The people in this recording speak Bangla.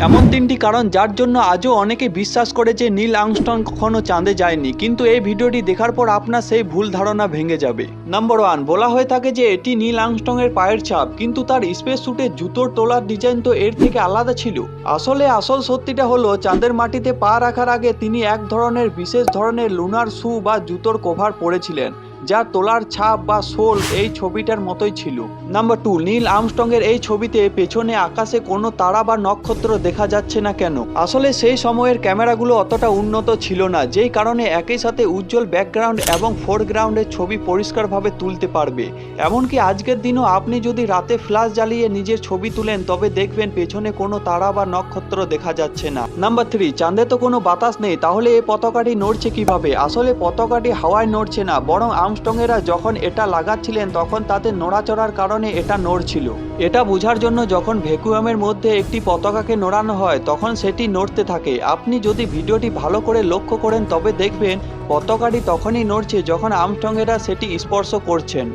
এমন তিনটি কারণ যার জন্য আজও অনেকে বিশ্বাস করে যে নীল আর্মস্ট্রং কখনো চাঁদে যায়নি, কিন্তু এই ভিডিওটি দেখার পর আপনার সেই ভুল ধারণা ভেঙে যাবে। নাম্বার 1, বলা হয়ে থাকে যে এটি নীল আর্মস্ট্রং এর পায়ের ছাপ, কিন্তু তার স্পেস স্যুটের জুতোর তোলার ডিজাইন তো এর থেকে আলাদা ছিল। আসল সত্যিটা হলো চাঁদের মাটিতে পা রাখার আগে তিনি এক ধরনের বিশেষ ধরনের লুনার শু বা জুতোর কভার পরেছিলেন, যার তোলার ছাপ বা সোল এই ছবিটার মতোই ছিল। নাম্বার 2, নীল আর্মস্ট্রং এর এই ছবিতে পেছনে আকাশে কোনো তারা বা নক্ষত্র দেখা যাচ্ছে না কেন? আসলে সেই সময়ের ক্যামেরাগুলো অতটা উন্নত ছিল না, যেই কারণে একই সাথে উজ্জ্বল ব্যাকগ্রাউন্ড এবং ফোরগ্রাউন্ডের ছবি পরিষ্কারভাবে তুলতে পারবে। এমনকি আজকের দিনও আপনি যদি রাতে ফ্ল্যাশ জ্বালিয়ে নিজের ছবি তুলেন, তবে দেখবেন পেছনে কোনো তারা বা নক্ষত্র দেখা যাচ্ছে না। নাম্বার 3, চাঁদে তো কোনো বাতাস নেই, তাহলে এই পতাকাটি নড়ছে কিভাবে? আসলে পতাকাটি হাওয়ায় নড়ছে না, বরং আর্মস্ট্রংয়েরা যখন এটা লাগাচ্ছিলেন তখন তাদের নড়াচড়ার কারণে এটা নড়ছিল। এটা বোঝার জন্য যখন ভ্যাকুয়ামের মধ্যে একটি পতাকাকে নড়ানো হয় তখন সেটি নড়তে থাকে। আপনি যদি ভিডিওটি ভালো করে লক্ষ্য করেন তবে দেখবেন পতাকাটি তখনই নড়ছে যখন আর্মস্ট্রংয়েরা সেটি স্পর্শ করছেন।